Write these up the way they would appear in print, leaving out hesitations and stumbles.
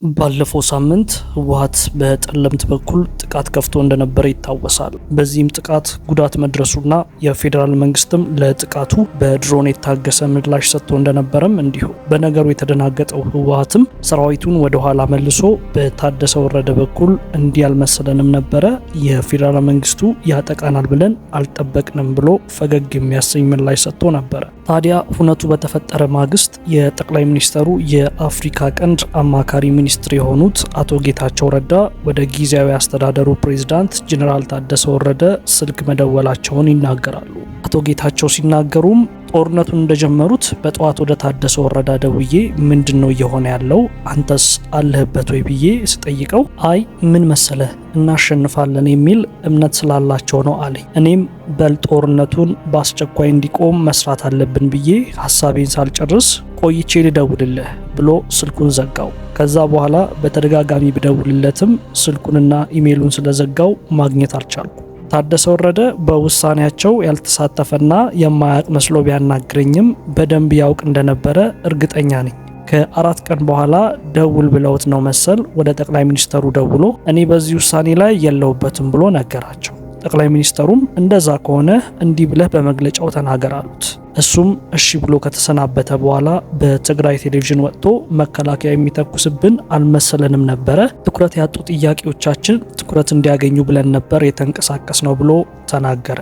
ባለፈው ሳምንት ህወሓት በጠለምት በኩል ጥቃት ከፍቶ እንደነበረ ይታወሳል። በዚህም ጥቃት ጉዳት መድረሱና የፌዴራል መንግስትም ለጥቃቱ በድሮን የታገሰ ምላሽ ሰጥቶ እንደነበረም እንዲሁ በነገሩ የተደናገጠው ህወሓትም ሰራዊቱን ወደ ኋላ መልሶ በታደሰ ወረደ በኩል እንዲህ አልመሰለንም ነበረ፣ የፌዴራል መንግስቱ ያጠቃናል ብለን አልጠበቅንም ብሎ ፈገግ የሚያሰኝ ምላሽ ሰጥቶ ነበረ። ታዲያ ሁነቱ በተፈጠረ ማግስት የጠቅላይ ሚኒስተሩ የአፍሪካ ቀንድ አማካሪ ሚኒስትር የሆኑት አቶ ጌታቸው ረዳ ወደ ጊዜያዊ አስተዳደሩ ፕሬዝዳንት ጀነራል ታደሰ ወረደ ስልክ መደወላቸውን ይናገራሉ። አቶ ጌታቸው ሲናገሩም ጦርነቱን እንደጀመሩት በጠዋት ወደ ታደሰ ወረደ ደውዬ ምንድነው እየሆነ ያለው አንተስ አለህበት ወይ ብዬ ስጠይቀው አይ ምን መሰለህ እናሸንፋለን የሚል እምነት ስላላቸው ነው አለኝ። እኔም በል ጦርነቱን በአስቸኳይ እንዲቆም መስራት አለብን ብዬ ሐሳቤን ሳልጨርስ ቆይቼ ልደውልልህ ብሎ ስልኩን ዘጋው። ከዛ በኋላ በተደጋጋሚ ብደውልለትም ስልኩንና ኢሜሉን ስለዘጋው ማግኘት አልቻልኩም። ታደሰ ወረደ በውሳኔያቸው ያልተሳተፈና የማያውቅ መስሎ ቢያናግረኝም በደንብ ያውቅ እንደነበረ እርግጠኛ ነኝ። ከ4 ቀን በኋላ ደውል ብለውት ነው መሰል ወደ ጠቅላይ ሚኒስተሩ ደውሎ እኔ በዚህ ውሳኔ ላይ የለውበትም ብሎ ነገራቸው። ጠቅላይ ሚኒስተሩም እንደዛ ከሆነ እንዲህ ብለህ በመግለጫው ተናገር አሉት። እሱም እሺ ብሎ ከተሰናበተ በኋላ በትግራይ ቴሌቪዥን ወጥቶ መከላከያ የሚተኩስብን አልመሰለንም ነበረ፣ ትኩረት ያጡ ጥያቄዎቻችን ትኩረት እንዲያገኙ ብለን ነበር የተንቀሳቀስ ነው ብሎ ተናገረ።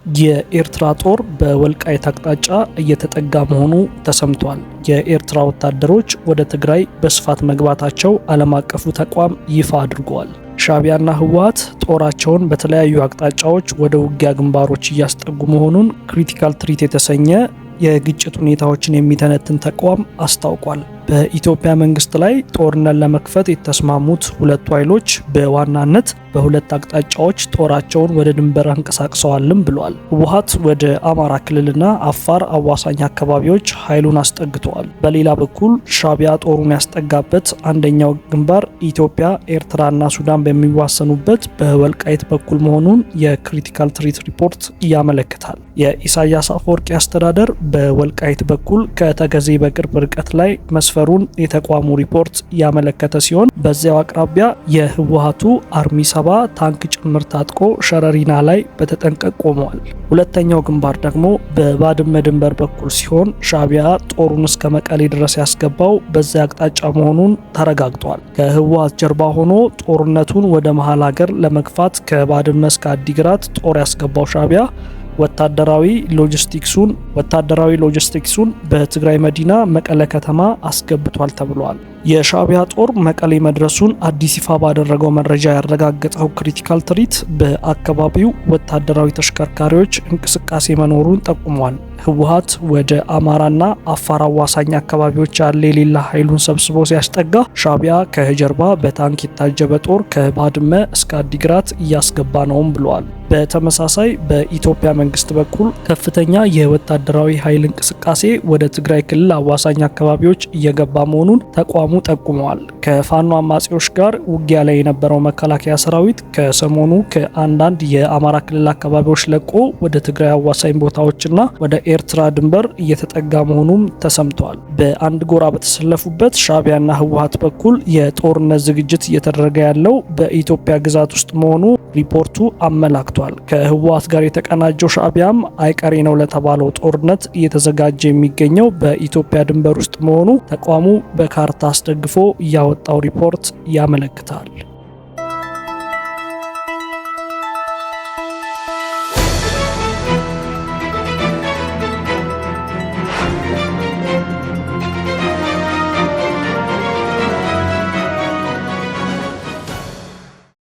የኤርትራ ጦር በወልቃይት አቅጣጫ እየተጠጋ መሆኑ ተሰምቷል። የኤርትራ ወታደሮች ወደ ትግራይ በስፋት መግባታቸው ዓለም አቀፉ ተቋም ይፋ አድርጓል። ሻዕቢያና ህወሓት ጦራቸውን በተለያዩ አቅጣጫዎች ወደ ውጊያ ግንባሮች እያስጠጉ መሆኑን ክሪቲካል ትሪት የተሰኘ የግጭት ሁኔታዎችን የሚተነትን ተቋም አስታውቋል። በኢትዮጵያ መንግስት ላይ ጦርነት ለመክፈት የተስማሙት ሁለቱ ኃይሎች በዋናነት በሁለት አቅጣጫዎች ጦራቸውን ወደ ድንበር አንቀሳቅሰዋልም ብሏል። ህወሓት ወደ አማራ ክልልና አፋር አዋሳኝ አካባቢዎች ኃይሉን አስጠግተዋል። በሌላ በኩል ሻዕቢያ ጦሩን ያስጠጋበት አንደኛው ግንባር ኢትዮጵያ፣ ኤርትራና ሱዳን በሚዋሰኑበት በወልቃይት በኩል መሆኑን የክሪቲካል ትሪት ሪፖርት ያመለክታል። የኢሳያስ አፈወርቂ አስተዳደር በወልቃይት በኩል ከተገዜ በቅርብ ርቀት ላይ መስፈሩን የተቋሙ ሪፖርት ያመለከተ ሲሆን በዚያው አቅራቢያ የህወሓቱ አርሚ 7 ታንክ ጭምር ታጥቆ ሸረሪና ላይ በተጠንቀቅ ቆመዋል። ሁለተኛው ግንባር ደግሞ በባድመ ድንበር በኩል ሲሆን ሻዕቢያ ጦሩን እስከ መቀሌ ድረስ ያስገባው በዚያ አቅጣጫ መሆኑን ተረጋግጧል። ከህወሓት ጀርባ ሆኖ ጦርነቱን ወደ መሃል ሀገር ለመግፋት ከባድመ እስከ አዲግራት ጦር ያስገባው ሻዕቢያ ወታደራዊ ሎጂስቲክሱን በትግራይ መዲና መቀለ ከተማ አስገብቷል ተብሏል። የሻዕቢያ ጦር መቀሌ መድረሱን አዲስ ይፋ ባደረገው መረጃ ያረጋገጠው ክሪቲካል ትሪት በአካባቢው ወታደራዊ ተሽከርካሪዎች እንቅስቃሴ መኖሩን ጠቁሟል። ህወሓት ወደ አማራና አፋር አዋሳኝ አካባቢዎች ያለ የሌላ ኃይሉን ሰብስቦ ሲያስጠጋ ሻዕቢያ ከጀርባ በታንክ የታጀበ ጦር ከባድመ እስከ አዲግራት እያስገባ ነውም ብሏል። በተመሳሳይ በኢትዮጵያ መንግስት በኩል ከፍተኛ የወታደራዊ ኃይል እንቅስቃሴ ወደ ትግራይ ክልል አዋሳኝ አካባቢዎች እየገባ መሆኑን ተቋሙ ጠቁመዋል። ከፋኖ አማጺዎች ጋር ውጊያ ላይ የነበረው መከላከያ ሰራዊት ከሰሞኑ ከአንዳንድ የአማራ ክልል አካባቢዎች ለቆ ወደ ትግራይ አዋሳኝ ቦታዎችና ወደ ኤርትራ ድንበር እየተጠጋ መሆኑም ተሰምቷል። በአንድ ጎራ በተሰለፉበት ሻዕቢያና ህወሓት በኩል የጦርነት ዝግጅት እየተደረገ ያለው በኢትዮጵያ ግዛት ውስጥ መሆኑ ሪፖርቱ አመላክቷል። ከህወሓት ጋር የተቀናጀው ሻዕቢያም አይቀሬ ነው ለተባለው ጦርነት እየተዘጋጀ የሚገኘው በኢትዮጵያ ድንበር ውስጥ መሆኑ ተቋሙ በካርታ አስደግፎ ያወጣው ሪፖርት ያመለክታል።